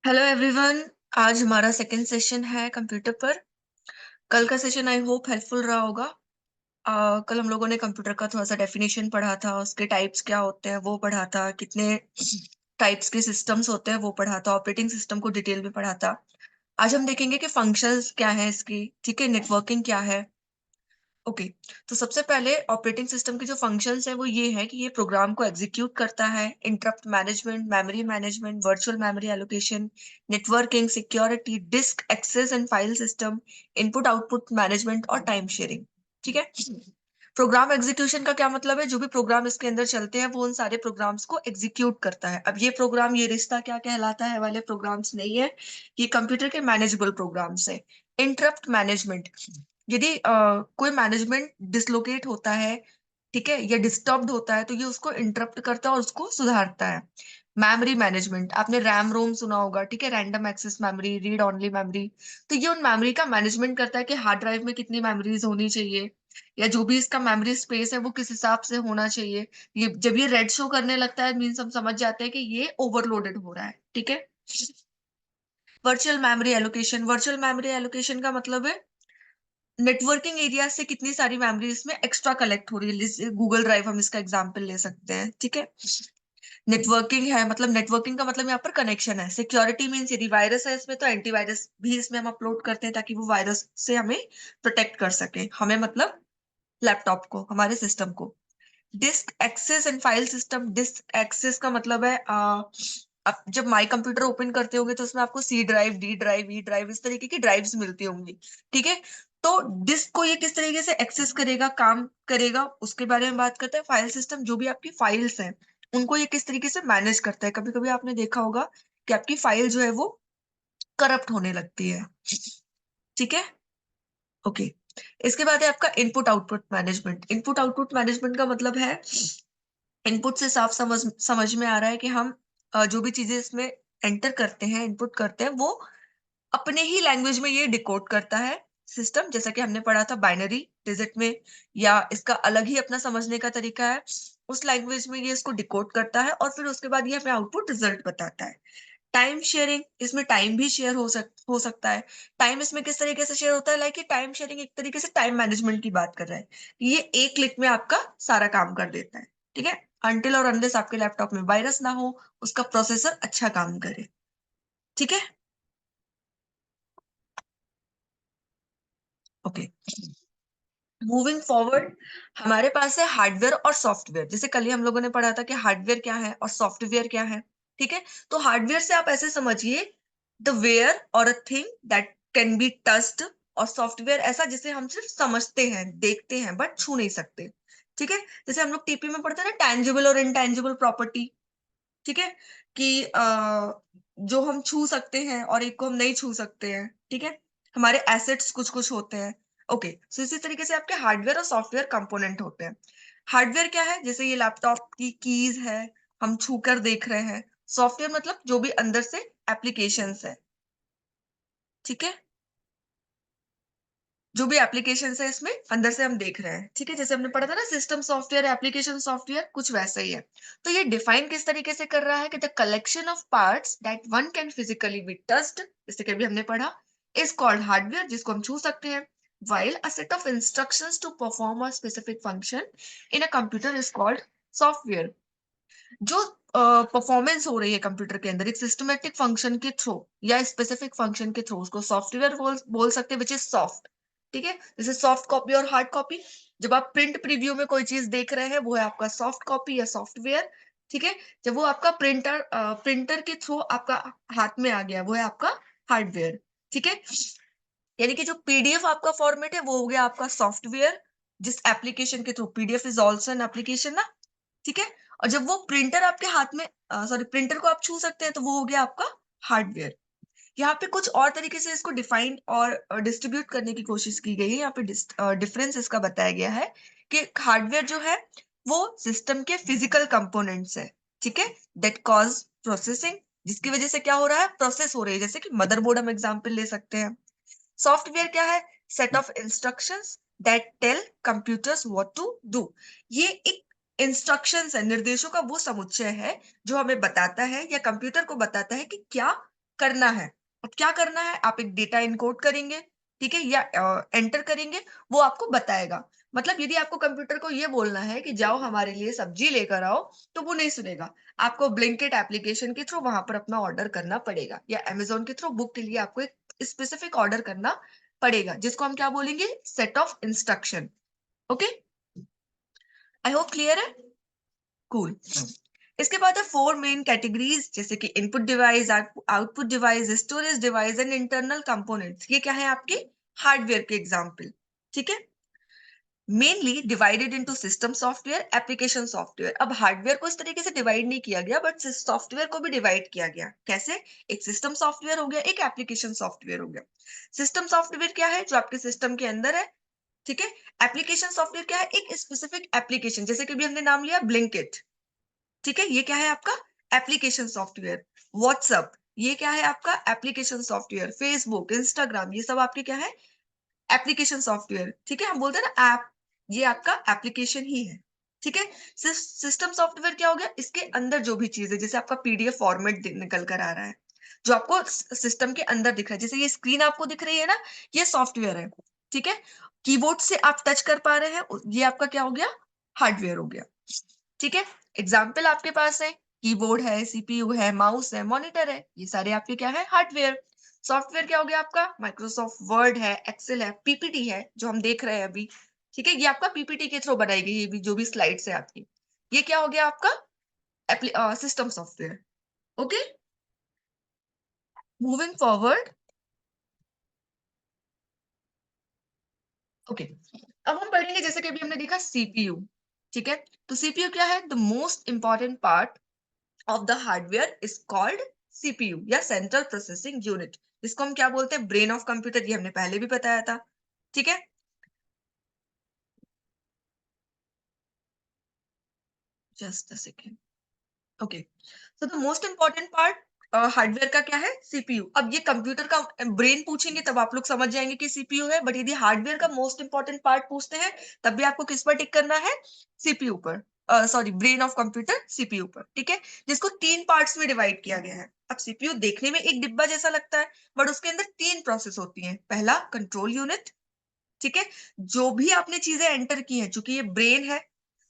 Hello everyone. आज हमारा second session है कंप्यूटर पर। कल का सेशन आई होप हेल्पफुल रहा होगा। कल हम लोगों ने कंप्यूटर का थोड़ा सा डेफिनेशन पढ़ा था, उसके टाइप्स क्या होते हैं वो पढ़ा था, कितने टाइप्स के सिस्टम्स होते हैं वो पढ़ा था, ऑपरेटिंग सिस्टम को डिटेल में पढ़ा था। आज हम देखेंगे कि फंक्शंस क्या है इसकी, ठीक है, नेटवर्किंग क्या है। ओके। तो सबसे पहले ऑपरेटिंग सिस्टम के जो फंक्शंस है वो ये है कि ये प्रोग्राम को एग्जीक्यूट करता है, interrupt management, memory management, virtual memory allocation, networking, security, disk access and file system, input output management और टाइम शेयरिंग। ठीक है। प्रोग्राम एग्जीक्यूशन का क्या मतलब है? जो भी प्रोग्राम इसके अंदर चलते हैं वो उन सारे प्रोग्राम्स को एग्जीक्यूट करता है। अब ये प्रोग्राम, ये रिश्ता क्या कहलाता है वाले प्रोग्राम्स नहीं है, ये कंप्यूटर के मैनेजेबल प्रोग्राम्स है। इंटरप्ट मैनेजमेंट, यदि कोई मैनेजमेंट डिसलोकेट होता है, ठीक है, या डिस्टर्ब्ड होता है, तो ये उसको इंटरप्ट करता है और उसको सुधारता है। मेमोरी मैनेजमेंट, आपने रैम रोम सुना होगा, ठीक है, random access memory, read only memory. तो ये उन मेमोरी का मैनेजमेंट करता है कि हार्ड ड्राइव में कितनी मेमोरीज होनी चाहिए, या जो भी इसका मेमोरी स्पेस है वो किस हिसाब से होना चाहिए। ये जब ये रेड शो करने लगता है मीन्स हम समझ जाते हैं कि ये ओवरलोडेड हो रहा है। ठीक है। Virtual memory allocation, virtual memory allocation का मतलब है नेटवर्किंग एरिया से कितनी सारी मेमोरी इसमें एक्स्ट्रा कलेक्ट हो रही है। जैसे गूगल ड्राइव, हम इसका एग्जांपल ले सकते हैं। ठीक है। नेटवर्किंग है मतलब, नेटवर्किंग का मतलब यहाँ पर कनेक्शन है। सिक्योरिटी मीन्स यदि वायरस है इसमें तो एंटीवायरस भी इसमें हम अपलोड करते हैं ताकि वो वायरस से हमें प्रोटेक्ट कर सके, हमें मतलब लैपटॉप को, हमारे सिस्टम को। Disk access and file system, disk access का मतलब है आप जब माई कंप्यूटर ओपन करते होंगे तो उसमें आपको C drive, D drive, E drive, इस तरीके की ड्राइव्स मिलती होंगी। ठीक है। तो डिस्क को ये किस तरीके से एक्सेस करेगा, काम करेगा, उसके बारे में बात करते हैं। फाइल सिस्टम, जो भी आपकी फाइल्स हैं उनको ये किस तरीके से मैनेज करता है। कभी कभी आपने देखा होगा कि आपकी फाइल जो है वो करप्ट होने लगती है। ठीक है। ओके। इसके बाद है आपका input output management. Input output management का मतलब है, इनपुट से साफ समझ समझ में आ रहा है कि हम जो भी चीजें इसमें एंटर करते हैं, इनपुट करते हैं, वो अपने ही लैंग्वेज में ये डिकोड करता है सिस्टम। जैसा कि हमने पढ़ा था बाइनरी डिजिट में, या इसका अलग ही अपना समझने का तरीका है, उस लैंग्वेज में ये इसको डिकोड करता है और फिर उसके बाद ये हमें आउटपुट रिजल्ट बताता है। टाइम शेयरिंग, इसमें टाइम भी शेयर हो सकता है। टाइम इसमें किस तरीके से शेयर होता है, लाइक टाइम शेयरिंग एक तरीके से टाइम मैनेजमेंट की बात कर रहा है। ये एक क्लिक में आपका सारा काम कर देता है। ठीक है। अनटिल और अनलेस आपके लैपटॉप में वायरस ना हो, उसका प्रोसेसर अच्छा काम करे। ठीक है। ओके। मूविंग फॉरवर्ड, हमारे पास है हार्डवेयर और सॉफ्टवेयर। जैसे कल ही हम लोगों ने पढ़ा था कि हार्डवेयर क्या है और सॉफ्टवेयर क्या है। ठीक है। तो हार्डवेयर से आप ऐसे समझिए, द वेयर और a thing that can be touched, और सॉफ्टवेयर ऐसा जिसे हम सिर्फ समझते हैं, देखते हैं, बट छू नहीं सकते। ठीक है। जैसे हम लोग टीपी में पढ़ते हैं ना, टैंजिबल और इनटैंजिबल प्रॉपर्टी। ठीक है। कि जो हम छू सकते हैं और एक को हम नहीं छू सकते हैं। ठीक है। हमारे एसेट्स कुछ कुछ होते हैं। ओके। सो इसी तरीके से आपके हार्डवेयर और सॉफ्टवेयर कंपोनेंट होते हैं। हार्डवेयर क्या है? जैसे ये लैपटॉप की कीज है, हम छू कर देख रहे हैं। सॉफ्टवेयर मतलब जो भी अंदर से एप्लीकेशंस है। ठीक है। जो भी एप्लीकेशन है इसमें अंदर से हम देख रहे हैं। ठीक है। जैसे हमने पढ़ा था ना, सिस्टम सॉफ्टवेयर, एप्लीकेशन सॉफ्टवेयर, कुछ वैसा ही है। तो ये डिफाइन किस तरीके से कर रहा है कि the collection of parts that one can physically be touched, जैसे कि अभी हमने पढ़ा, इज कॉल्ड हार्डवेयर, जिसको हम छू सकते हैं। while a set of instructions to perform a specific function in a computer is called software। जो परफॉर्मेंस हो रही है कंप्यूटर के अंदर एक सिस्टमेटिक फंक्शन के थ्रू या स्पेसिफिक फंक्शन के थ्रू, उसको सॉफ्टवेयर बोल सकते हैं, विच इज सॉफ्ट। ठीक है। जैसे सॉफ्ट कॉपी और हार्ड कॉपी, जब आप प्रिंट प्रीव्यू में कोई चीज देख रहे हैं वो है आपका सॉफ्ट कॉपी या सॉफ्टवेयर। ठीक है। जब वो आपका प्रिंटर के थ्रू आपका हाथ में आ गया, वो है आपका हार्डवेयर। ठीक है। यानी कि जो पीडीएफ आपका फॉर्मेट है वो हो गया आपका सॉफ्टवेयर, जिस एप्लीकेशन के through, PDF is also an application ना। ठीक है। और जब वो प्रिंटर आपके हाथ में, सॉरी, प्रिंटर को आप छू सकते हैं, तो वो हो गया आपका हार्डवेयर। यहाँ पे कुछ और तरीके से इसको डिफाइन और डिस्ट्रीब्यूट करने की कोशिश की गई है। यहाँ पे डिफरेंस इसका बताया गया है कि हार्डवेयर जो है वो सिस्टम के फिजिकल कंपोनेंट्स है। ठीक है। दैट कॉज प्रोसेसिंग, जिसकी वजह से क्या हो रहा है, प्रोसेस हो रही है। जैसे कि मदरबोर्ड हम एग्जाम्पल ले सकते हैं। सॉफ्टवेयर क्या है? Set of instructions that tell computers what to do. ये एक इंस्ट्रक्शंस है, निर्देशों का वो समुच्चय है जो हमें बताता है या कंप्यूटर को बताता है कि क्या करना है। अब क्या करना है, आप एक डेटा इनकोड करेंगे, ठीक है, या एंटर करेंगे, वो आपको बताएगा। मतलब यदि आपको कंप्यूटर को ये बोलना है कि जाओ हमारे लिए सब्जी लेकर आओ, तो वो नहीं सुनेगा। आपको ब्लिंकिट एप्लीकेशन के थ्रू वहां पर अपना ऑर्डर करना पड़ेगा, या अमेज़न के थ्रू बुक के लिए आपको एक स्पेसिफिक ऑर्डर करना पड़ेगा, जिसको हम क्या बोलेंगे, set of instruction. Okay, I hope clear है। कूल। इसके बाद है फोर मेन कैटेगरीज, जैसे कि input device, output device, storage device and internal components. ये क्या है, आपके हार्डवेयर के एग्जाम्पल। ठीक है, mainly divided into system software, application software. अब हार्डवेयर को इस तरीके से डिवाइड नहीं किया गया, बट सॉफ्टवेयर को भी डिवाइड किया गया। कैसे, एक सिस्टम सॉफ्टवेयर हो गया, एक एप्लीकेशन सॉफ्टवेयर हो गया। सिस्टम सॉफ्टवेयर क्या है, जो आपके सिस्टम के अंदर है। ठीक है, एप्लीकेशन सॉफ्टवेयर क्या है, एक स्पेसिफिक एप्लीकेशन, जैसे कि भी हमने नाम लिया ब्लिंकिट। ठीक है, ये क्या है आपका एप्लीकेशन सॉफ्टवेयर। व्हाट्सअप, ये क्या है आपका एप्लीकेशन सॉफ्टवेयर। फेसबुक, इंस्टाग्राम, ये सब आपके क्या है, एप्लीकेशन सॉफ्टवेयर। ठीक है, हम बोलते हैं ना ऐप, ये आपका एप्लीकेशन ही है। ठीक है, सिस्टम सॉफ्टवेयर क्या हो गया, इसके अंदर जो भी चीज है, जैसे आपका पीडीएफ फॉर्मेट निकल कर आ रहा है, जो आपको सिस्टम के अंदर दिख रहा है, जैसे ये स्क्रीन आपको दिख रही है ना, ये सॉफ्टवेयर है। ठीक है, कीबोर्ड से आप टच कर पा रहे हैं, ये आपका क्या हो गया, हार्डवेयर हो गया। ठीक है, एग्जाम्पल आपके पास है, कीबोर्ड है, सीपीयू है, माउस है, मॉनिटर है, ये सारे आपके क्या है, हार्डवेयर। सॉफ्टवेयर क्या हो गया आपका, माइक्रोसॉफ्ट वर्ड है, एक्सेल है, पीपीटी है, जो हम देख रहे हैं अभी। ठीक है, ये आपका पीपीटी के थ्रू बनाई गई, ये भी जो भी स्लाइड्स है आपकी, ये क्या हो गया आपका system software. Okay, moving forward. Okay, अब हम पढ़ेंगे, जैसे कि अभी हमने देखा सीपीयू। ठीक है, तो सीपीयू क्या है, the most important part of the hardware is called CPU या सेंट्रल प्रोसेसिंग यूनिट, जिसको हम क्या बोलते हैं, ब्रेन ऑफ कंप्यूटर। ये हमने पहले भी बताया था। ठीक है, just a second. Okay, so the most important part hardware का क्या है, सीपीयू। अब ये कंप्यूटर का ब्रेन पूछेंगे तब आप लोग समझ जाएंगे कि सीपीयू है, बट यदि हार्डवेयर का मोस्ट इंपॉर्टेंट पार्ट पूछते हैं, तब भी आपको किस पर टिक करना है, सीपीयू पर, sorry, brain of computer CPU पर। ठीक है, जिसको तीन पार्ट्स में डिवाइड किया गया है। अब सीपीयू देखने में एक डिब्बा जैसा लगता है, बट उसके अंदर तीन प्रोसेस होती हैं। पहला कंट्रोल यूनिट, ठीक है, जो भी आपने चीजें एंटर की हैं, चूंकि ये ब्रेन है,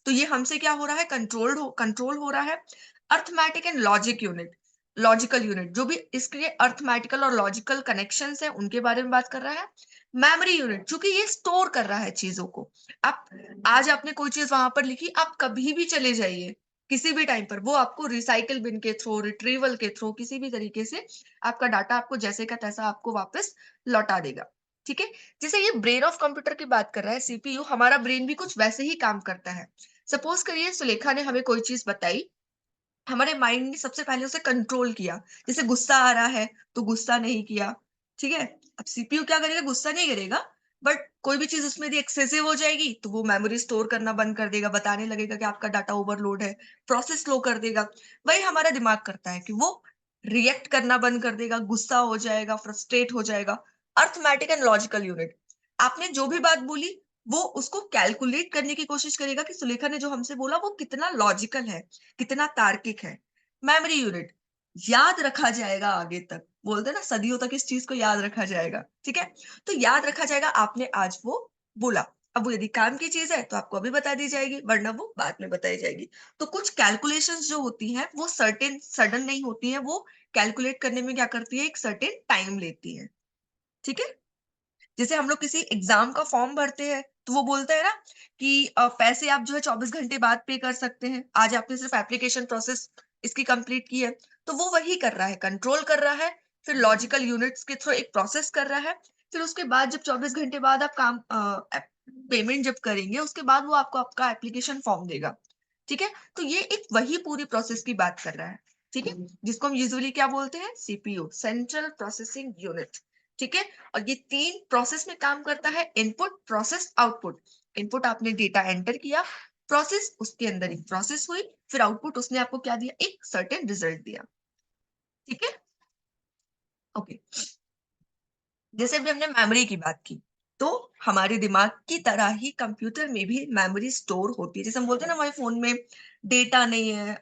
तो ये हमसे क्या हो रहा है, कंट्रोल हो रहा है। Arithmetic and logic unit, logical unit, जो भी इसके अर्थमेटिकल और लॉजिकल कनेक्शंस हैं, उनके बारे में बात कर रहा है। मेमोरी यूनिट, चूंकि ये स्टोर कर रहा है चीजों को। आप आज आपने कोई चीज वहां पर लिखी, आप कभी भी चले जाइए, किसी भी टाइम पर वो आपको रिसाइकल बिन के थ्रू, रिट्रीवल के थ्रू, किसी भी तरीके से आपका डाटा आपको जैसे का तैसा आपको वापस लौटा देगा। ठीक है, जैसे ये ब्रेन ऑफ कंप्यूटर की बात कर रहा है सीपीयू, हमारा ब्रेन भी कुछ वैसे ही काम करता है। सपोज करिए सुलेखा ने हमें कोई चीज बताई, हमारे माइंड ने सबसे पहले उसे कंट्रोल किया। जैसे गुस्सा आ रहा है, तो गुस्सा नहीं किया। ठीक है, अब सीपीयू क्या करेगा, गुस्सा नहीं करेगा, बट कोई भी चीज उसमें यदि एक्सेसिव हो जाएगी, तो वो मेमोरी स्टोर करना बंद कर देगा, बताने लगेगा कि आपका डाटा ओवरलोड है, प्रोसेस स्लो कर देगा। वही हमारा दिमाग करता है कि वो रिएक्ट करना बंद कर देगा, गुस्सा हो जाएगा, फ्रस्ट्रेट हो जाएगा। अर्थमेटिक एंड लॉजिकल यूनिट, आपने जो भी बात बोली, वो उसको कैलकुलेट करने की कोशिश करेगा कि सुलेखा ने जो हमसे बोला वो कितना लॉजिकल है, कितना तार्किक है। मेमोरी यूनिट, याद रखा जाएगा आगे तक, बोलते हैं ना सदियों तक इस चीज को याद रखा जाएगा। ठीक है, तो याद रखा जाएगा, आपने आज वो बोला। अब वो यदि काम की चीज है तो आपको अभी बता दी जाएगी, वरना वो बाद में बताई जाएगी। तो कुछ कैलकुलेशंस जो होती हैं, वो सर्टेन सडन नहीं होती हैं, वो कैलकुलेट करने में क्या करती है, एक सर्टेन टाइम लेती है। ठीक है, जैसे हम लोग किसी एग्जाम का फॉर्म भरते हैं, तो वो बोलता है ना कि पैसे आप जो है 24 घंटे बाद पे कर सकते हैं। आज आपने सिर्फ एप्लीकेशन प्रोसेस इसकी कंप्लीट की है, तो वो वही कर रहा है, कंट्रोल कर रहा है, फिर लॉजिकल यूनिट्स के थ्रू एक प्रोसेस कर रहा है। फिर उसके बाद जब 24 घंटे बाद आप काम पेमेंट जब करेंगे, उसके बाद वो आपको आपका एप्लीकेशन फॉर्म देगा। ठीक है, तो ये एक वही पूरी प्रोसेस की बात कर रहा है। ठीक है, जिसको हम यूजुअली क्या बोलते हैं, सीपीयू, सेंट्रल प्रोसेसिंग यूनिट। ठीक है, और ये तीन प्रोसेस में काम करता है, इनपुट, प्रोसेस, आउटपुट। इनपुट आपने डेटा एंटर किया, प्रोसेस, उसके अंदर एक प्रोसेस हुई, फिर आउटपुट उसने आपको क्या दिया, एक सर्टेन रिजल्ट दिया। ठीक है, ओके, जैसे अभी हमने मेमोरी की बात की, तो हमारे दिमाग की तरह ही कंप्यूटर में भी मेमोरी स्टोर होती है। जैसे हम बोलते हैं ना, हमारे फोन में डेटा नहीं है,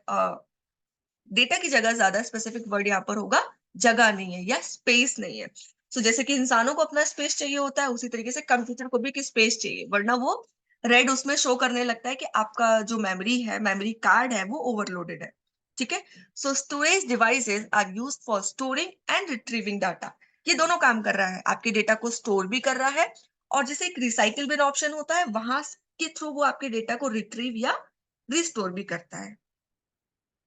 डेटा की जगह ज्यादा स्पेसिफिक वर्ड यहाँ पर होगा जगह नहीं है या स्पेस नहीं है। तो जैसे कि इंसानों को अपना स्पेस चाहिए होता है, उसी तरीके से कंप्यूटर को भी एक स्पेस चाहिए, वरना वो रेड उसमें शो करने लगता है कि आपका जो मेमोरी है, मेमोरी कार्ड है, वो ओवरलोडेड है। ठीक है। So storage devices are used for storing and retrieving data. ये दोनों काम कर रहा है, आपके डेटा को स्टोर भी कर रहा है, और जैसे एक रिसाइकिल बिन ऑप्शन होता है, वहां के थ्रू वो आपके डेटा को रिट्रीव या रिस्टोर भी करता है।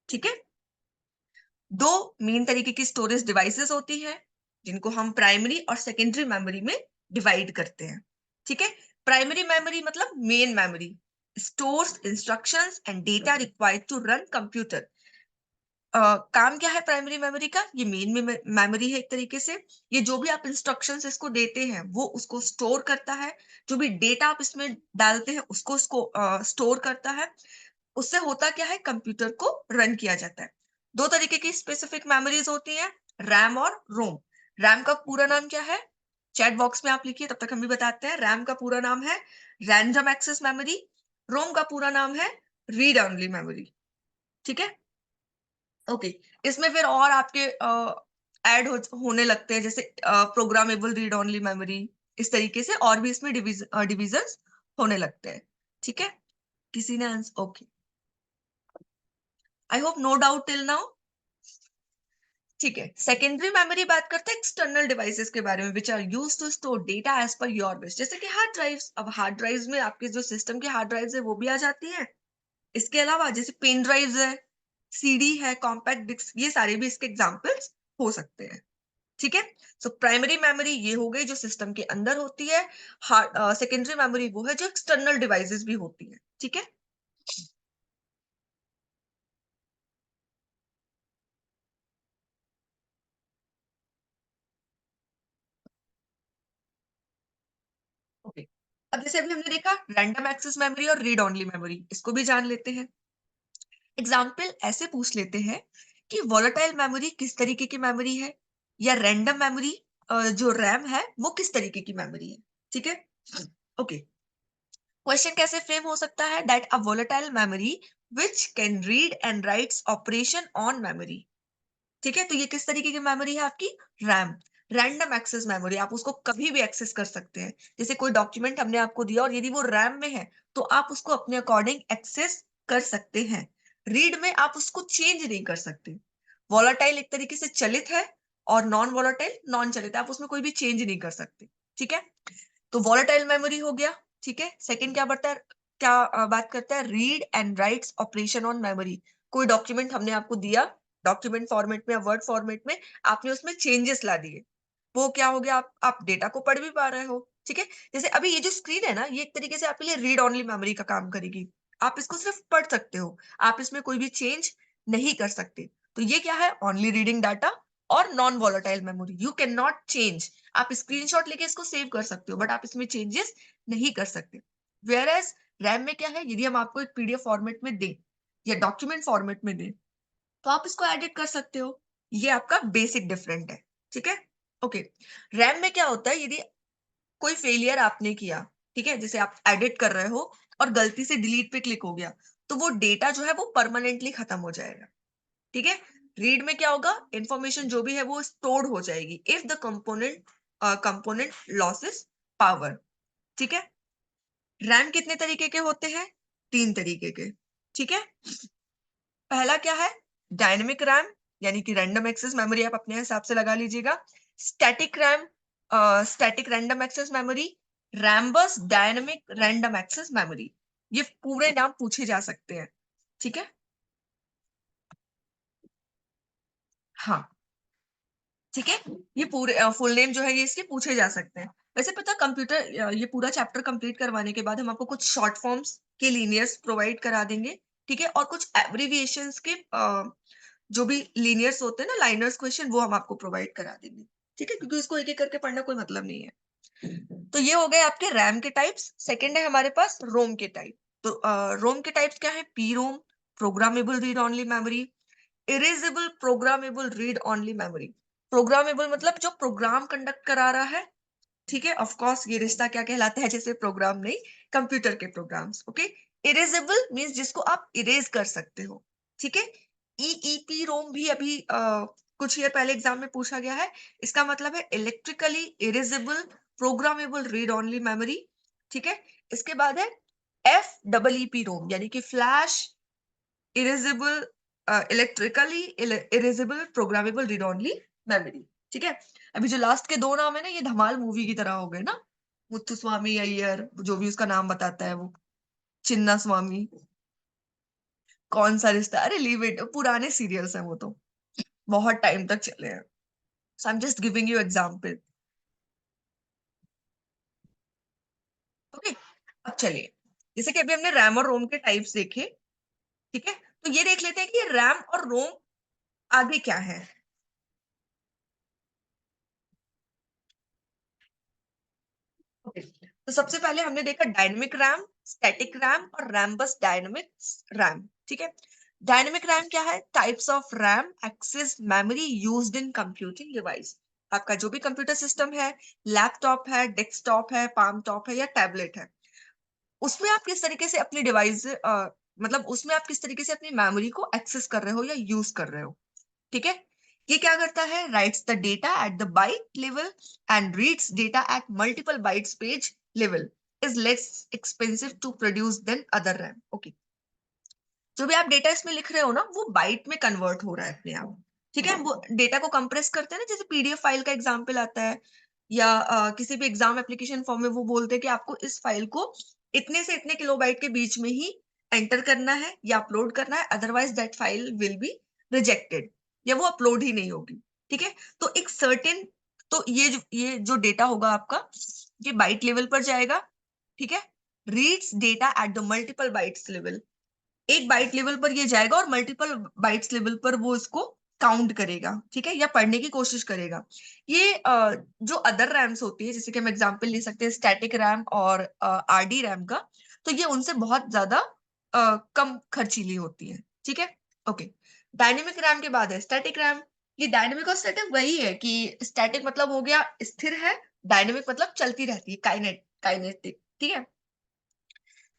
ठीक है। दो मेन तरीके की स्टोरेज डिवाइसेस होती है, जिनको हम प्राइमरी और सेकेंडरी मेमोरी में डिवाइड करते हैं। ठीक है। प्राइमरी मेमोरी मतलब main memory, stores instructions and data required to run computer. काम क्या है प्राइमरी मेमोरी का? ये मेन मेमोरी है एक तरीके से। ये जो भी आप इंस्ट्रक्शंस इसको देते हैं, वो उसको स्टोर करता है। जो भी डेटा आप इसमें डालते हैं, उसको स्टोर करता है। उससे होता क्या है, कंप्यूटर को रन किया जाता है। दो तरीके की स्पेसिफिक मेमोरीज होती हैं, रैम और रोम। रैम का पूरा नाम क्या है? चैट बॉक्स में आप लिखिए, तब तक हम भी बताते हैं। रैम का पूरा नाम है रैंडम एक्सेस मेमोरी। रोम का पूरा नाम है रीड ओनली मेमोरी। ठीक है। ओके। इसमें फिर और आपके होने लगते हैं, जैसे प्रोग्रामेबल रीड ओनली मेमोरी, इस तरीके से और भी इसमें डिविजन होने लगते हैं। ठीक है। किसी ने answer? Okay, I hope no doubt till now. ठीक है। सेकेंडरी मेमोरी बात करते हैं एक्सटर्नल डिवाइसेस के बारे में, which are use to store data as per your wish. जैसे कि हार्ड ड्राइव्स। अब हार्ड ड्राइव्स में आपके जो सिस्टम के हार्ड ड्राइव्स है, वो भी आ जाती है। इसके अलावा जैसे पेन ड्राइव्स है, सीडी है, कॉम्पैक्ट डिस्क, ये सारे भी इसके एग्जाम्पल्स हो सकते हैं। ठीक है। सो प्राइमरी मेमोरी ये हो गई जो सिस्टम के अंदर होती है। सेकेंडरी मेमोरी वो है जो एक्सटर्नल डिवाइसेस भी होती है। ठीक है। ओके। अब जैसे अभी हमने देखा रैंडम एक्सेस मेमोरी और रीड ओनली मेमोरी, इसको भी जान लेते हैं। एग्जाम्पल ऐसे पूछ लेते हैं कि वॉलेटाइल मेमोरी किस तरीके की मेमोरी है, या रैंडम मेमोरी जो रैम है वो किस तरीके की मेमोरी है। ठीक है। ओके। क्वेश्चन कैसे फ्रेम हो सकता है? That a volatile memory which can read and rights operation on memory. ठीक है। तो ये किस तरीके की मेमोरी है आपकी? रैम। रैंडम एक्सेस मेमोरी, आप उसको कभी भी एक्सेस कर सकते हैं। जैसे कोई डॉक्यूमेंट हमने आपको दिया और यदि वो रैम में है, तो आप उसको अपने अकॉर्डिंग एक्सेस कर सकते हैं। रीड में आप उसको चेंज नहीं कर सकते। वॉलेटाइल एक तरीके से चलित है, और नॉन वॉलेटाइल नॉन चलित है, आप उसमें कोई भी चेंज नहीं कर सकते। ठीक है। तो वॉलेटाइल मेमोरी हो गया। ठीक है। सेकंड क्या बढ़ता है, बात करता है read and rights operation on memory. कोई डॉक्यूमेंट हमने आपको दिया, डॉक्यूमेंट फॉर्मेट में या वर्ड फॉर्मेट में, आपने उसमें चेंजेस ला दिए, वो क्या हो गया, आप डेटा को पढ़ भी पा रहे हो। ठीक है। जैसे अभी ये जो स्क्रीन है ना, ये एक तरीके से आपके लिए रीड ओनली मेमोरी का काम करेगी। आप इसको सिर्फ पढ़ सकते हो, आप इसमें कोई भी चेंज नहीं कर सकते। तो ये क्या है, ओनली रीडिंग डाटा और non volatile memory, you can not change. आप स्क्रीनशॉट लेके इसको सेव कर सकते हो, बट आप इसमें चेंजेस नहीं कर सकते। वेयर एज रैम में क्या है, यदि हम आपको एक पीडीएफ फॉर्मेट में दें या डॉक्यूमेंट फॉर्मेट में दें, तो आप इसको एडिट कर सकते हो। ये आपका बेसिक डिफरेंट है। ठीक है। ओके। रैम में क्या होता है, यदि कोई फेलियर आपने किया, ठीक है, जैसे आप एडिट कर रहे हो और गलती से डिलीट पे क्लिक हो गया, तो वो डेटा जो है वो परमानेंटली खत्म हो जाएगा। ठीक है। रीड में क्या होगा, इंफॉर्मेशन जो भी है वो स्टोर्ड हो जाएगी if the component losses power. ठीक है। रैम कितने तरीके के होते हैं? तीन तरीके के। ठीक है। पहला क्या है, डायनेमिक रैम, यानी कि रैंडम एक्सेस मेमोरी, आप अपने हिसाब से लगा लीजिएगा। Static RAM, static random access memory. Rambus dynamic random access memory. ये पूरे नाम पूछे जा सकते हैं। ठीक है। हाँ। ठीक है। ये पूरे फुल नेम जो है ये इसके पूछे जा सकते हैं। वैसे पता कंप्यूटर, ये पूरा चैप्टर कंप्लीट करवाने के बाद हम आपको कुछ शॉर्ट फॉर्म्स के लीनियर्स प्रोवाइड करा देंगे। ठीक है। और कुछ एब्रिविएशंस के जो भी लीनियर्स होते हैं ना, लाइनर्स क्वेश्चन, वो हम आपको प्रोवाइड करा देंगे। ठीक है। क्योंकि इसको एक एक करके पढ़ना कोई मतलब नहीं है। तो ये हो गए आपके रैम के टाइप्स। सेकंड है हमारे पास रोम के टाइप। तो रोम के टाइप्स क्या है? P ROM, programmable read only memory, erasable programmable read only memory. Programmable मतलब जो प्रोग्राम कंडक्ट करा रहा है। ठीक है। ऑफ कोर्स ये रिश्ता क्या कहलाता है, जैसे प्रोग्राम नहीं, कंप्यूटर के प्रोग्राम्स। ओके। इरेजेबल मींस जिसको आप इरेज कर सकते हो। ठीक है। ईईपी रोम भी अभी कुछ ईयर पहले एग्जाम में पूछा गया है। इसका मतलब है electrically erasable programmable read only memory. ठीक है, इसके बाद है एफ डबल ईपी रोम, यानी कि flash erasable electrically erasable programmable read only memory. ठीक है, अभी जो लास्ट के दो नाम है ना, ये धमाल मूवी की तरह हो गए ना। मुत्थु स्वामी अय्यर, जो भी उसका नाम बताता है वो, चिन्ना स्वामी, कौन सा रिश्ता, अरे लीव इट, पुराने सीरियल्स हैं वो तो, बहुत टाइम तक चले हैं। So I am just giving you example. Okay, अब चलिए, जैसे कि अभी हमने रैम और रोम के टाइप्स देखे, ठीक है, तो ये देख लेते हैं कि रैम और रोम आगे क्या है। ओके, तो सबसे पहले हमने देखा डायनेमिक रैम, स्टैटिक रैम और रैम बस डायनेमिक रैम। ठीक है, डायनेमिक रैम क्या है? Types of RAM access memory used in computing device. आपका जो भी कंप्यूटर सिस्टम है, लैपटॉप है, डेस्कटॉप है, पाम टॉप है या टैबलेट है, उसमें आप किस तरीके से अपनी डिवाइस मतलब उसमें आप किस तरीके से अपनी मेमोरी को एक्सेस कर रहे हो या यूज कर रहे हो। ठीक है, ये क्या करता है? Writes the data at the byte level and reads data at multiple bytes page level, is less expensive to produce than other RAM. Okay, जो भी आप डेटा इसमें लिख रहे हो ना, वो बाइट में कन्वर्ट हो रहा है अपने आप। ठीक है, वो डेटा को कंप्रेस करते हैं ना, जैसे पीडीएफ फाइल का एग्जांपल आता है, या किसी भी एग्जाम एप्लीकेशन फॉर्म में वो बोलते हैं कि आपको इस फाइल को इतने से इतने किलोबाइट के बीच में ही एंटर करना है या अपलोड करना है, otherwise that file will be rejected, या वो अपलोड ही नहीं होगी। ठीक है, तो एक सर्टेन, तो ये जो डेटा होगा आपका, ये बाइट लेवल पर जाएगा। ठीक है, reads data at the multiple bytes level, एक बाइट लेवल पर ये जाएगा और मल्टीपल बाइट्स लेवल पर वो इसको काउंट करेगा। ठीक है, या पढ़ने की कोशिश करेगा। ये जो अदर रैम्स होती है, जैसे कि हम एग्जांपल ले सकते हैं स्टैटिक रैम और आरडी रैम का, तो ये उनसे बहुत ज्यादा कम खर्चीली होती है। ठीक है, ओके, डायनेमिक रैम के बाद है स्टैटिक रैम। ये डायनेमिक और स्टैटिक वही है कि स्टैटिक मतलब हो गया स्थिर है, डायनेमिक मतलब चलती रहती है, काइनेटिक। ठीक है,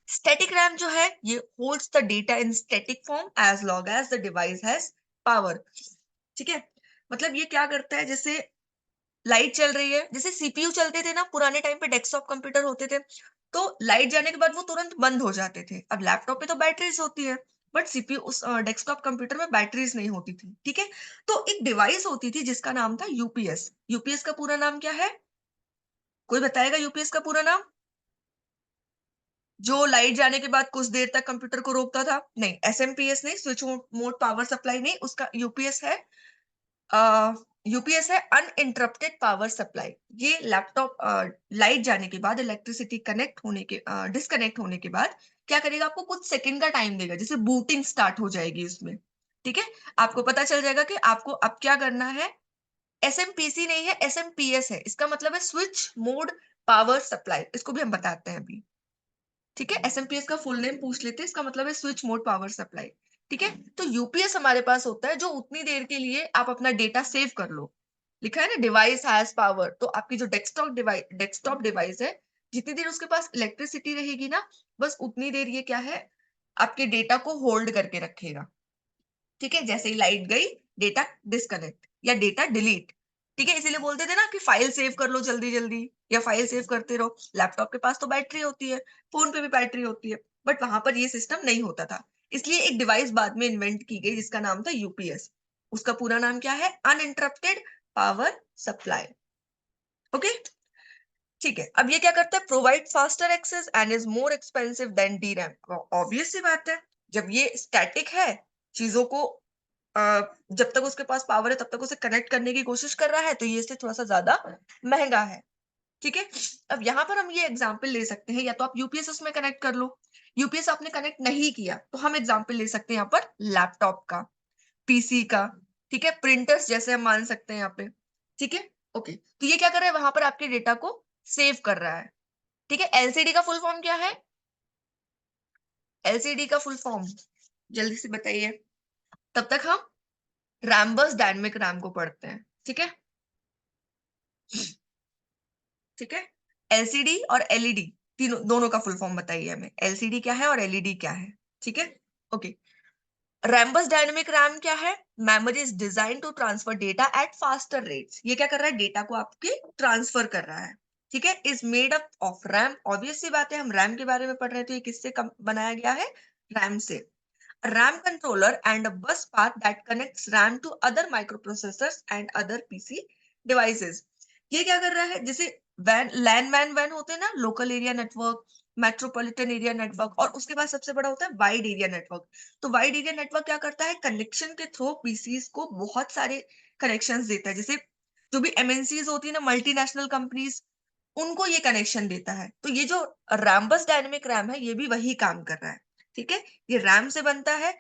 स्टैटिक रैम जो है ये holds the data in static form as long as the device has power. ठीक है, मतलब ये क्या करता है, जैसे लाइट चल रही है, जैसे सीपीयू चलते थे ना पुराने टाइम पे, डेस्कटॉप कंप्यूटर होते थे, तो लाइट जाने के बाद वो तुरंत बंद हो जाते थे। अब लैपटॉप पे तो बैटरीज होती है, बट सीपीयू उस डेस्कटॉप कंप्यूटर में बैटरीज नहीं होती थी। ठीक है, तो एक डिवाइस होती थी जिसका नाम था यूपीएस। यूपीएस का पूरा नाम क्या है? कोई बताएगा यूपीएस का पूरा नाम? जो लाइट जाने के बाद कुछ देर तक कंप्यूटर को रोकता था? नहीं, एसएमपीएस नहीं, स्विच मोड पावर सप्लाई नहीं, उसका यूपीएस है यूपीएस है अनइंटरप्टेड पावर सप्लाई। ये लैपटॉप लाइट जाने के बाद, इलेक्ट्रिसिटी कनेक्ट होने के डिस्कनेक्ट होने के बाद क्या करेगा, आपको कुछ सेकंड का टाइम देगा, जैसे बूटिंग स्टार्ट हो जाएगी उसमें। ठीक है, आपको पता चल जाएगा कि आपको अब क्या करना है। एसएमपीसी नहीं है, एसएमपीएस है, इसका मतलब है स्विच मोड पावर सप्लाई, इसको भी हम बताते हैं अभी। ठीक है, एसएमपीएस का फुल नेम पूछ लेते हैं, इसका मतलब है स्विच मोड पावर सप्लाई। ठीक है, तो यूपीएस हमारे पास होता है जो उतनी देर के लिए आप अपना डेटा सेव कर लो। लिखा है ना डिवाइस हैज पावर, तो आपकी जो डेस्कटॉप डिवाइस है, जितनी देर उसके पास इलेक्ट्रिसिटी रहेगी ना, बस उतनी देर ये क्या है, आपके डेटा को होल्ड करके रखेगा। ठीक है, जैसे ही लाइट गई, डेटा डिस्कनेक्ट या डेटा डिलीट। ठीक है, इसीलिए बोलते थे ना कि फाइल सेव कर लो जल्दी जल्दी, या फाइल सेव करते रहो। लैपटॉप के पास तो बैटरी होती है, फोन पे भी बैटरी होती है, बट वहां पर ये सिस्टम नहीं होता था। इसलिए एक डिवाइस बाद में इन्वेंट की गई जिसका नाम था यूपीएस। उसका पूरा नाम क्या है? Uninterrupted power supply. ओके, ठीक है, अब ये क्या करता है? Provide faster access and is more expensive than the RAM. Obvious सी बात है, जब ये स्टैटिक है, चीजों को जब तक उसके पास पावर है तब तक उसे कनेक्ट करने की कोशिश कर रहा है, तो ये इससे थोड़ा सा ज्यादा महंगा है। ठीक है, अब यहाँ पर हम ये एग्जाम्पल ले सकते हैं, या तो आप यूपीएस उसमें कनेक्ट कर लो, यूपीएस आपने कनेक्ट नहीं किया तो हम एग्जाम्पल ले सकते हैं यहाँ पर लैपटॉप का, पीसी का। ठीक है, प्रिंटर्स जैसे हम मान सकते हैं यहाँ पे। ठीक है, ओके, तो ये क्या कर रहा है, वहां पर आपके डेटा को सेव कर रहा है। ठीक है, एलसीडी का फुल फॉर्म क्या है? एलसीडी का फुल फॉर्म जल्दी से बताइए, तब तक हम रैम बस डायनेमिक रैम को पढ़ते हैं। ठीक है, ठीक है, एलसीडी और एलईडी, तीनों दोनों का फुल फॉर्म बताइए हमें, एलसीडी क्या है और एलईडी क्या है। ठीक है, ओके, रैम्बस डायनेमिक रैम क्या है? Memory is design to transfer data at faster rates. ये क्या कर रहा है? डेटा को आपके ट्रांसफर कर रहा है। ठीक है, is made up of RAM. Obvious सी बात है, हम रैम के बारे में पढ़ रहे थे, ये किससे बनाया गया है? रैम से। RAM controller and a bus path that connects RAM to other microprocessors and other PC devices। ये क्या कर रहा है? जैसे वैन लैन मैन वैन होते हैं ना, local area network, metropolitan area network, और उसके बाद सबसे बड़ा होता है वाइड एरिया नेटवर्क। तो वाइड एरिया नेटवर्क क्या करता है? कनेक्शन के थ्रू पीसीज को बहुत सारे कनेक्शंस देता है। जैसे जो भी एमएनसीज होती है ना, मल्टीनेशनल कंपनीज, उनको ये कनेक्शन देता है। तो ये जो रैम्बस डायनेमिक रैम है, ये भी वही काम कर रहा है। ठीक है, ये रैम से बनता है।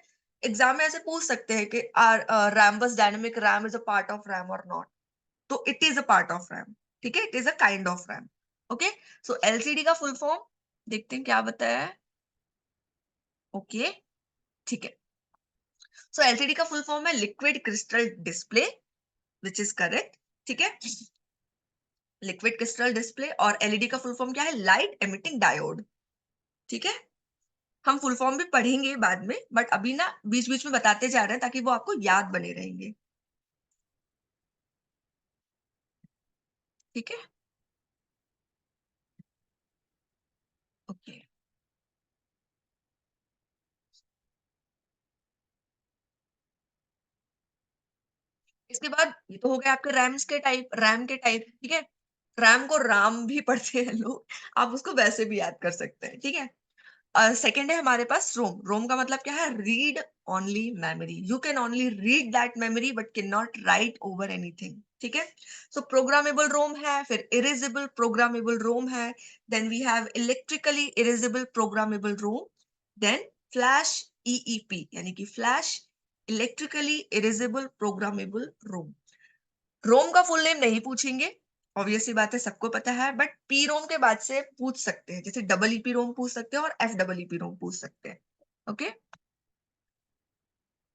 एग्जाम में ऐसे पूछ सकते हैं कि are Rambus dynamic RAM is a part of RAM और नॉट? तो it is a part of RAM. ठीक है, it is a kind of RAM. Okay, so LCD का फुल फॉर्म देखते हैं क्या बताया है। ओके, ठीक है। सो एलसीडी का फुल फॉर्म है liquid crystal display, which is correct. ठीक है, लिक्विड क्रिस्टल डिस्प्ले। और एलईडी का फुल फॉर्म क्या है? Light emitting diode. ठीक है, हम फुल फॉर्म भी पढ़ेंगे बाद में, बट अभी ना बीच बीच में बताते जा रहे हैं ताकि वो आपको याद बने रहेंगे। ठीक है, ओके। इसके बाद ये तो हो गया आपके रैम्स के टाइप, रैम के टाइप। ठीक है, रैम को राम भी पढ़ते हैं लोग, आप उसको वैसे भी याद कर सकते हैं। ठीक है, सेकेंड है हमारे पास रोम। रोम का मतलब क्या है? Read only memory. You can only read that memory but can not right over anything. ठीक है, सो प्रोग्रामेबल रोम है, फिर इरेजेबल प्रोग्रामेबल रोम है, then we have electrically erasable programmable ROM, then flash EEP यानी कि flash electrically erasable programmable ROM. ROM का full name नहीं पूछेंगे, ऑब्वियस सी बात है, सबको पता है, बट पी रोम के बाद से पूछ सकते हैं, जैसे डबल ईपी रोम पूछ सकते हैं और एफ डबल ईपी रोम पूछ सकते हैं। ओके,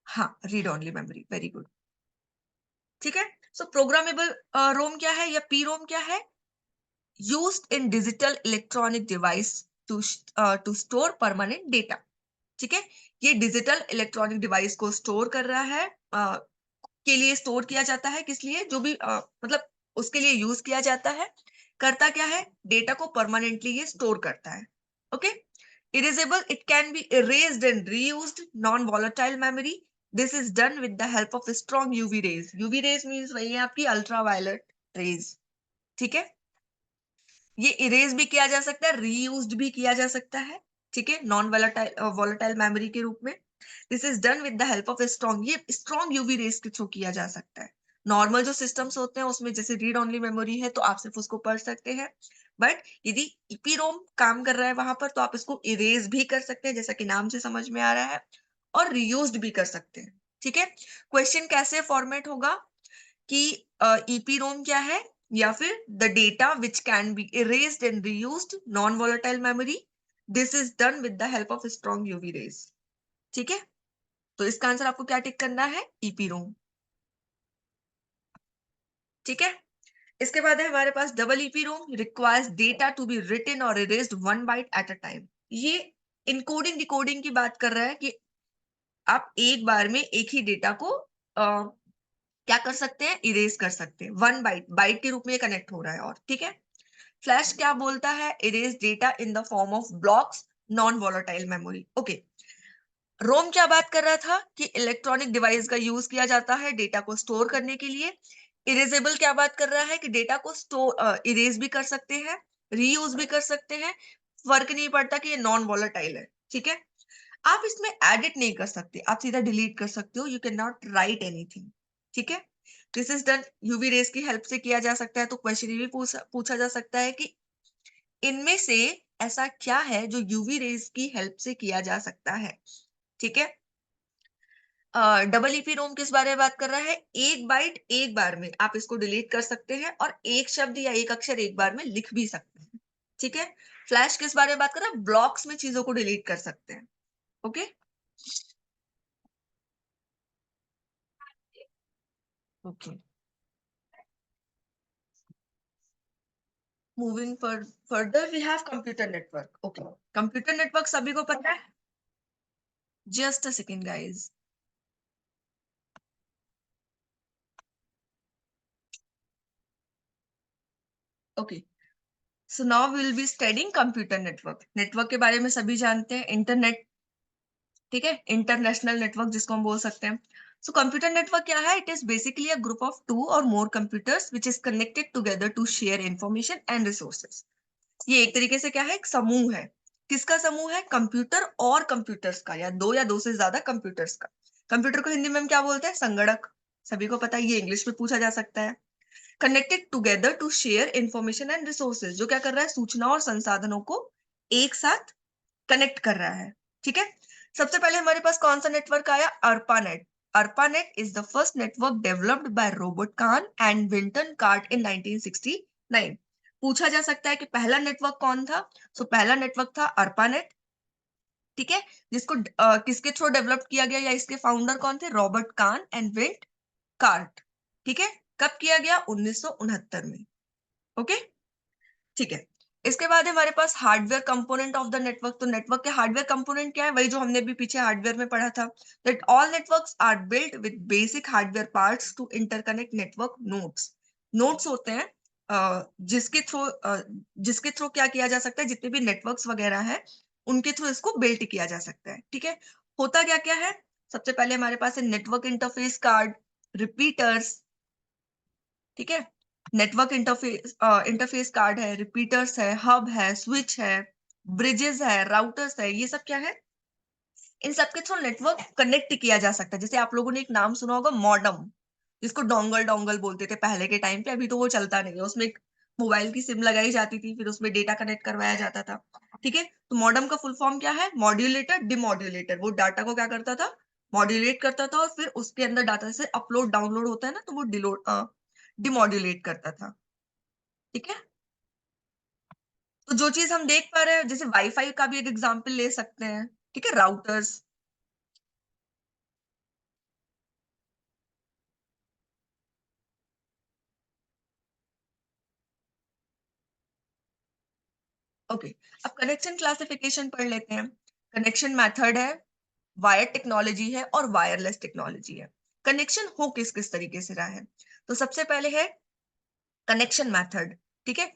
हाँ, read only memory, very good. ठीक है, सो प्रोग्रामेबल रोम क्या है या पी रोम क्या है? Used in digital electronic device to to store permanent data. ठीक है, ये डिजिटल इलेक्ट्रॉनिक डिवाइस को स्टोर कर रहा है, के लिए स्टोर किया जाता है। किस लिए? जो भी मतलब उसके लिए यूज किया जाता है। करता क्या है? डेटा को परमानेंटली ये स्टोर करता है। Okay, erasable, it can be erased and reused, non volatile memory. This is done with the help of strong UV rays. UV rays means वही है आपकी अल्ट्रा वायलेट रेज। ठीक है, ये इरेज भी किया जा सकता है, रीयूज्ड भी किया जा सकता है। ठीक है, नॉन वॉलेटाइल वॉलेटाइल मेमोरी के रूप में। This is done with the help of strong, ये स्ट्रॉन्ग यूवी रेज के थ्रू किया जा सकता है। नॉर्मल जो सिस्टम्स होते हैं उसमें जैसे रीड ओनली मेमोरी है, तो आप सिर्फ उसको पढ़ सकते हैं। बट यदि ईपीरोम काम कर रहा है वहां पर, तो आप इसको इरेज भी कर सकते हैं, जैसा कि नाम से समझ में आ रहा है, और रीयूज्ड भी कर सकते हैं। ठीक है, क्वेश्चन कैसे फॉर्मेट होगा कि ईपीरोम क्या है, या फिर the data which can be erased and reused, non volatile memory. This is done with the help of strong UV rays. ठीक है, तो इसका आंसर आपको क्या टिक करना है? ईपीरोम। ठीक है, इसके बाद है हमारे पास double EPROM, requires data to be written और erased one byte at a time. ये इनकोडिंग डिकोडिंग की बात कर रहा है कि आप एक बार में एक ही डेटा को क्या कर सकते हैं? इरेज कर सकते हैं। वन बाइट, बाइट के रूप में कनेक्ट हो रहा है। और ठीक है, फ्लैश क्या बोलता है? Erase data in the form of blocks, non volatile memory. Okay, ROM क्या बात कर रहा था कि इलेक्ट्रॉनिक डिवाइस का यूज किया जाता है डेटा को स्टोर करने के लिए। इरेजेबल क्या बात कर रहा है कि डेटा को स्टोर इरेज भी कर सकते हैं, रीयूज भी कर सकते हैं, फर्क नहीं पड़ता कि ये नॉन वॉलेटाइल है। ठीक है, आप इसमें एडिट नहीं कर सकते, आप सीधा डिलीट कर सकते हो, you can not right anything. ठीक है, this is done UV rays की हेल्प से किया जा सकता है। तो क्वेश्चन ये भी पूछा जा सकता है कि इनमें से ऐसा क्या है जो यूवी रेज की हेल्प से किया जा सकता है। ठीक है, डबल ईपी रोम किस बारे में बात कर रहा है? एक बाइट एक बार में आप इसको डिलीट कर सकते हैं, और एक शब्द या एक अक्षर एक बार में लिख भी सकते हैं। ठीक है, फ्लैश किस बारे में बात कर रहा है? ब्लॉक्स में चीजों को डिलीट कर सकते हैं। Okay, okay, moving further we have computer network. Okay, computer network सभी को पता है? Just a second guys, okay, so now we will be studying computer network. Network के बारे में सभी जानते हैं, इंटरनेट, ठीक है, इंटरनेशनल नेटवर्क जिसको हम बोल सकते हैं। सो कंप्यूटर नेटवर्क क्या है? It is basically a group of two or more computers which is connected together to share information and resources. ये एक तरीके से क्या है? एक समूह है। किसका समूह है? कंप्यूटर और कंप्यूटर्स का, या दो से ज्यादा कंप्यूटर्स का। कंप्यूटर को हिंदी में हम क्या बोलते हैं? संगणक। सभी को पता है, ये इंग्लिश में पूछा जा सकता है। Connected together to share information and resources, जो क्या कर रहा है? सूचना और संसाधनों को एक साथ कनेक्ट कर रहा है, ठीक है। सबसे पहले हमारे पास कौन सा नेटवर्क आया? ARPANET. ARPANET is the first network developed by Robert Kahn and Vinton कार्ट इन 1969। पूछा जा सकता है कि पहला नेटवर्क कौन था? सो पहला नेटवर्क था अर्पानेट, ठीक है, जिसको किसके थ्रू डेवलप किया गया, या इसके फाउंडर कौन थे? रॉबर्ट कान एंड विंट कार्ट, ठीक है। कब किया गया? 1969 में। ओके, ठीक है। इसके बाद हमारे पास hardware component of the network. तो नेटवर्क के हार्डवेयर कंपोनेंट क्या है? वही जो हमने भी पीछे हार्डवेयर में पढ़ा था, that all networks are built with basic hardware parts to interconnect network nodes. Nodes होते हैं जिसके थ्रू क्या किया जा सकता है? जितने भी नेटवर्क्स वगैरह है उनके थ्रू इसको बिल्ट किया जा सकता है, ठीक है। होता क्या क्या है? सबसे पहले हमारे पास है नेटवर्क इंटरफेस कार्ड, रिपीटर्स, ठीक है। नेटवर्क इंटरफेस कार्ड है, रिपीटर्स है, हब है, स्विच है, ब्रिजेस है, राउटर्स है, ये सब क्या है? इन सब के थ्रू नेटवर्क कनेक्ट किया जा सकता है। जैसे आप लोगों ने एक नाम सुना होगा, मॉडम, जिसको डोंगल डोंगल बोलते थे पहले के टाइम पे। अभी तो वो चलता नहीं है, उसमें एक मोबाइल की सिम लगाई जाती थी, फिर उसमें डेटा कनेक्ट करवाया जाता था, ठीक है। तो मॉडम का फुल फॉर्म क्या है? Modulator demodulator. वो डाटा को क्या करता था? मॉड्यूलेट करता था, और फिर उसके अंदर डाटा से अपलोड डाउनलोड होता है ना, तो वो डिमॉड्यूलेट करता था, ठीक है। तो जो चीज हम देख पा रहे हैं, जैसे वाईफाई का भी एक एग्जांपल ले सकते हैं, ठीक है, राउटर्स। ओके, अब कनेक्शन क्लासिफिकेशन पढ़ लेते हैं। कनेक्शन मेथड है, वायर टेक्नोलॉजी है, और वायरलेस टेक्नोलॉजी है। कनेक्शन हो किस किस तरीके से रहा है? तो सबसे पहले है कनेक्शन मेथड, ठीक है।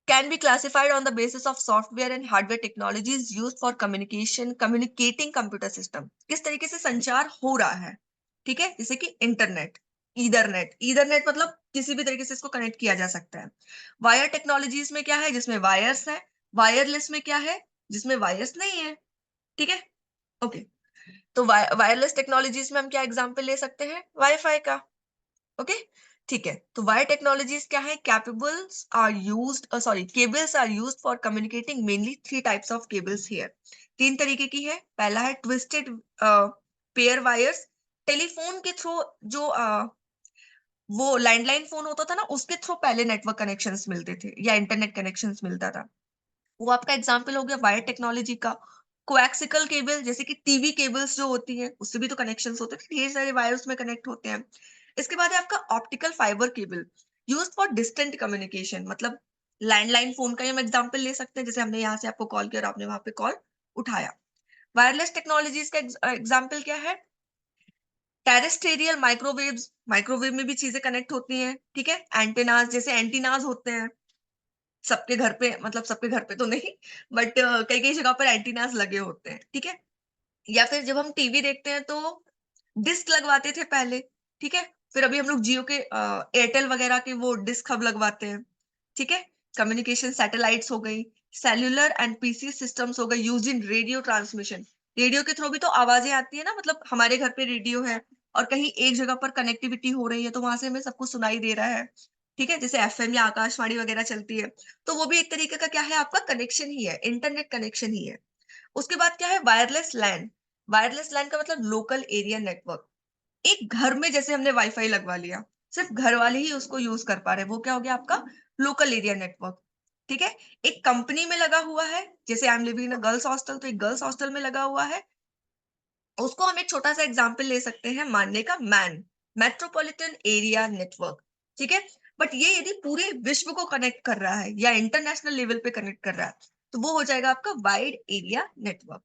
Can be classified on the basis of software and hardware technologies used for communicating computer system। किस तरीके से संचार हो रहा है, ठीक है। जैसे कि इंटरनेट, ईदरनेट। ईदरनेट मतलब किसी भी तरीके से इसको कनेक्ट किया जा सकता है। वायर टेक्नोलॉजीज में क्या है? जिसमें वायर्स है। वायरलेस में क्या है? जिसमें वायर्स नहीं है, ठीक है। ओके, तो वायरलेस टेक्नोलॉजीज में हम क्या एग्जांपल ले सकते हैं? वाईफाई का। ओके, ठीक है। तो वायर टेक्नोलॉजीज क्या है? Cables are used for communicating mainly three types of cables here. तीन तरीके की है। पहला है ट्विस्टेड पेयर वायर्स। टेलीफोन के थ्रू जो वो लैंडलाइन फोन होता था ना, उसके थ्रू पहले नेटवर्क कनेक्शंस मिलते थे, या इंटरनेट कनेक्शंस मिलता था। वो आपका एग्जाम्पल हो गया वायर टेक्नोलॉजी का। कोएक्सिकल केबल, जैसे कि टीवी केबल्स जो होती है, उससे भी तो कनेक्शंस होते हैं, ढेर सारे वायर्स में कनेक्ट होते हैं। इसके बाद है आपका optical fibre cable, used for distant communication. मतलब लैंडलाइन फोन का ही हम एग्जाम्पल ले सकते हैं, जैसे हमने यहाँ से आपको कॉल किया और आपने वहां पे कॉल उठाया। वायरलेस टेक्नोलॉजीज का एग्जाम्पल क्या है? टेरेस्टेरियल माइक्रोवेव्स, माइक्रोवेव में भी चीजें कनेक्ट होती हैं, ठीक है। एंटेनाज, जैसे एंटीनाज होते हैं सबके घर पे, मतलब सबके घर पे तो नहीं, बट कई कई जगह पर एंटीनास लगे होते हैं, ठीक है। या फिर जब हम टीवी देखते हैं तो डिस्क लगवाते थे पहले, ठीक है। फिर अभी हम लोग जियो के एयरटेल वगैरह के वो डिस्क हब लगवाते हैं, ठीक है। कम्युनिकेशन सैटेलाइट्स हो गई, सेल्यूलर एंड पीसी सिस्टम्स हो गए use in radio transmission. Radio के थ्रू भी तो आवाजें आती है ना, मतलब हमारे घर पे रेडियो है और कहीं एक जगह पर कनेक्टिविटी हो रही है, तो वहां से हमें सब कुछ सुनाई दे रहा है, ठीक है। जैसे एफएम या आकाशवाणी वगैरह चलती है, तो वो भी एक तरीके का क्या है? आपका कनेक्शन ही है, इंटरनेट कनेक्शन ही है। उसके बाद क्या है? वायरलेस लैन। वायरलेस लैन का मतलब लोकल एरिया नेटवर्क। एक घर में जैसे हमने वाईफाई लगवा लिया, सिर्फ घर वाले ही उसको यूज कर पा रहे हैं, वो क्या हो गया? आपका लोकल एरिया नेटवर्क, ठीक है। एक कंपनी में लगा हुआ है, जैसे I am living in a girls hostel, तो एक गर्ल्स हॉस्टल में लगा हुआ है, उसको हम एक छोटा सा एग्जाम्पल ले सकते हैं मानने का, मेट्रोपॉलिटन एरिया नेटवर्क, ठीक है। बट ये यदि पूरे विश्व को कनेक्ट कर रहा है या इंटरनेशनल लेवल पे कनेक्ट कर रहा है, तो वो हो जाएगा आपका वाइड एरिया नेटवर्क,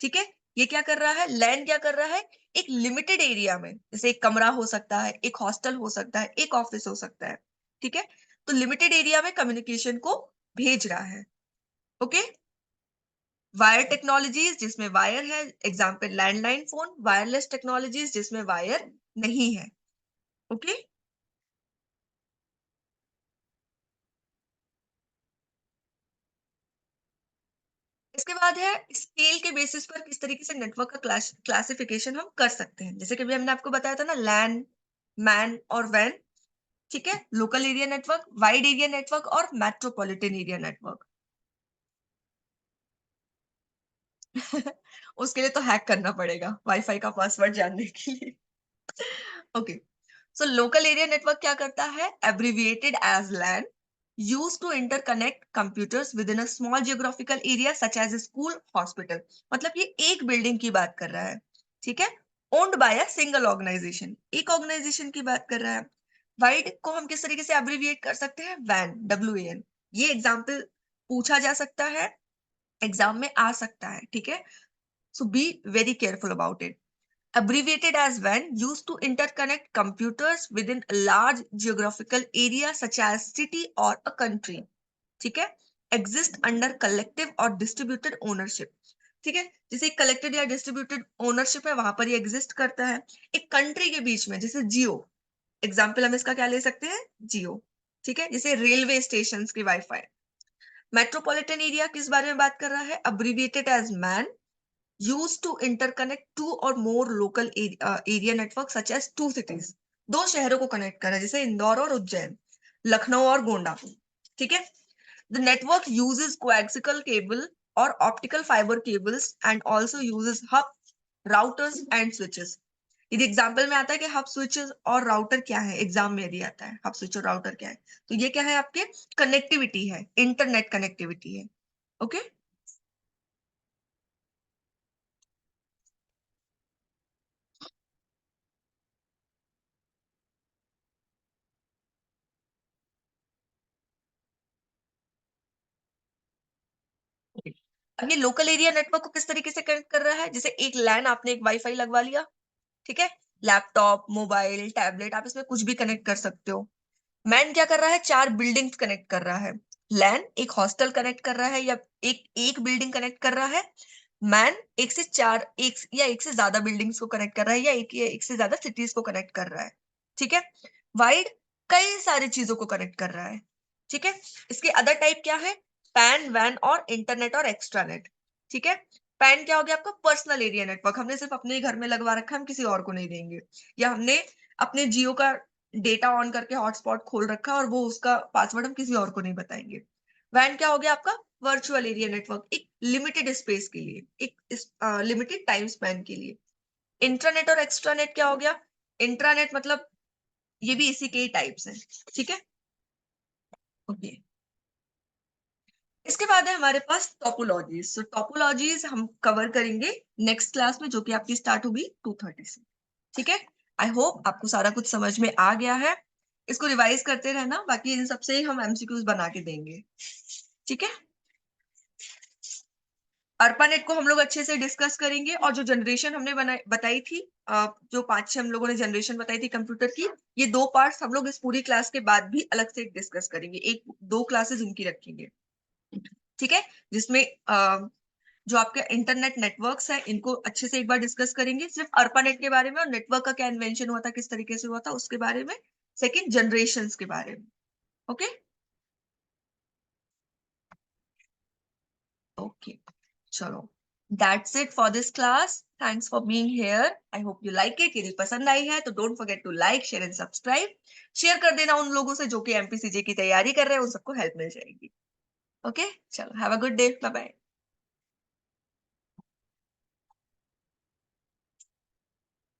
ठीक है। ये क्या कर रहा है? लैंड क्या कर रहा है? एक लिमिटेड एरिया में, जैसे एक कमरा हो सकता है, एक हॉस्टल हो सकता है, एक ऑफिस हो सकता है, ठीक है। तो लिमिटेड एरिया में कम्युनिकेशन को भेज रहा है। ओके। वायर टेक्नोलॉजीज जिसमें वायर है, example landline phone. Wireless technologies जिसमें वायर नहीं है। ओके। इसके बाद है स्केल के बेसिस पर किस तरीके से नेटवर्क का क्लासिफिकेशन हम कर सकते हैं। जैसे कि अभी हमने आपको बताया था ना, लैन, मैन और वैन। ठीक है, local area network, wide area network और मेट्रोपॉलिटन एरिया नेटवर्क। उसके लिए तो हैक करना पड़ेगा वाईफाई का पासवर्ड जानने के लिए। Okay. So local area network क्या करता है? Abbreviated as LAN, use to interconnect computers within a small geographical area such as school, hospital. मतलब ये एक बिल्डिंग की बात कर रहा है। ठीक है, owned by a single organization, एक ऑर्गेनाइजेशन की बात कर रहा है। वाइड को हम किस तरीके से एब्रिविएट कर सकते हैं? Van, WAN। ये एग्जाम्पल पूछा जा सकता है, एग्जाम में आ सकता है। ठीक है, so be very careful about it. Abbreviated as WAN, used to interconnect computers within a large geographical area such as city or a country. ठीक है, exist under collective और distributed ownership. ठीक है, जैसे कलेक्टेड या डिस्ट्रीब्यूटेड ओनरशिप है, वहां पर ये एग्जिस्ट करता है। एक कंट्री के बीच में, जैसे जियो, एग्जाम्पल हम इसका क्या ले सकते हैं? जियो। ठीक है, जैसे रेलवे स्टेशन के वाईफाई। मेट्रोपॉलिटन एरिया किस बारे में बात कर रहा है? Abbreviated as MAN, used to interconnect two or more local area network such as two cities। दो शहरों को कनेक्ट कर रहा है, जैसे इंदौर और उज्जैन, लखनऊ और गोंडा। ठीक है, the network uses coaxial cable or optical fiber cables and also uses hub, routers and switches। यदि एग्जाम्पल में आता है कि हब, स्विचेस और राउटर क्या है, एग्जाम में यदि आता है हब, स्विच और राउटर क्या है, तो ये क्या है? आपके कनेक्टिविटी है, इंटरनेट कनेक्टिविटी है। ओके। अब ये लोकल एरिया नेटवर्क को किस तरीके से कनेक्ट कर रहा है? जैसे एक लैन, आपने एक वाईफाई लगवा लिया। ठीक है, लैपटॉप, मोबाइल, टैबलेट, आप इसमें कुछ भी कनेक्ट कर सकते हो। मैन क्या कर रहा है? चार बिल्डिंग्स कनेक्ट कर रहा है। लैन एक हॉस्टल कनेक्ट कर रहा है या एक एक बिल्डिंग कनेक्ट कर रहा है। मैन एक से चार, एक या एक से ज्यादा बिल्डिंग्स को कनेक्ट कर रहा है या एक से ज्यादा सिटीज को कनेक्ट कर रहा है। ठीक है, वाइड कई सारी चीजों को कनेक्ट कर रहा है। ठीक है, इसके अदर टाइप क्या है? पैन, वैन और इंटरनेट और एक्स्ट्रानेट। ठीक है, पैन क्या हो गया? आपका पर्सनल एरिया नेटवर्क, हमने सिर्फ अपने ही घर में लगवा रखा है, हम किसी और को नहीं देंगे। या हमने अपने जियो का डेटा ऑन करके हॉटस्पॉट खोल रखा है और वो उसका पासवर्ड हम किसी और को नहीं बताएंगे। वैन क्या हो गया? आपका वर्चुअल एरिया नेटवर्क, एक लिमिटेड स्पेस के लिए, एक लिमिटेड टाइम स्पैन के लिए। इंट्रानेट और एक्स्ट्रानेट क्या हो गया? इंट्रानेट मतलब ये भी इसी के ही टाइप्स हैं। ठीक है, ओके। इसके बाद है हमारे पास टोपोलॉजीज। सो टोपोलॉजीज हम कवर करेंगे नेक्स्ट क्लास में, जो कि आपकी स्टार्ट होगी 2:30 से। ठीक है, आई होप आपको सारा कुछ समझ में आ गया है। इसको रिवाइज करते रहना, बाकी इन सबसे ही हम एमसीक्यूज बना के देंगे। ठीक है, अर्पानेट को हम लोग अच्छे से डिस्कस करेंगे, और जो जनरेशन हमने बताई थी, जो 5-6 हम लोगों ने जनरेशन बताई थी कंप्यूटर की, ये दो पार्ट्स हम लोग इस पूरी क्लास के बाद भी अलग से डिस्कस करेंगे, एक दो क्लासेस इनकी रखेंगे। ठीक है, जिसमें जो आपके इंटरनेट नेटवर्क्स हैं, इनको अच्छे से एक बार डिस्कस करेंगे, सिर्फ अर्पानेट के बारे में, और नेटवर्क का क्या इन्वेंशन हुआ था, किस तरीके से हुआ था, उसके बारे में। सेकंड, जनरेशंस के बारे में। ओके, ओके, चलो, that's it for this class. Thanks for being here. I hope you like it. यदि पसंद आई है तो don't forget to like, share and subscribe. Share कर देना उन लोगों से जो कि एमपीसीजे की तैयारी कर रहे हैं, उन सबको हेल्प मिल जाएगी। ओके, चलो, have a good day, bye bye.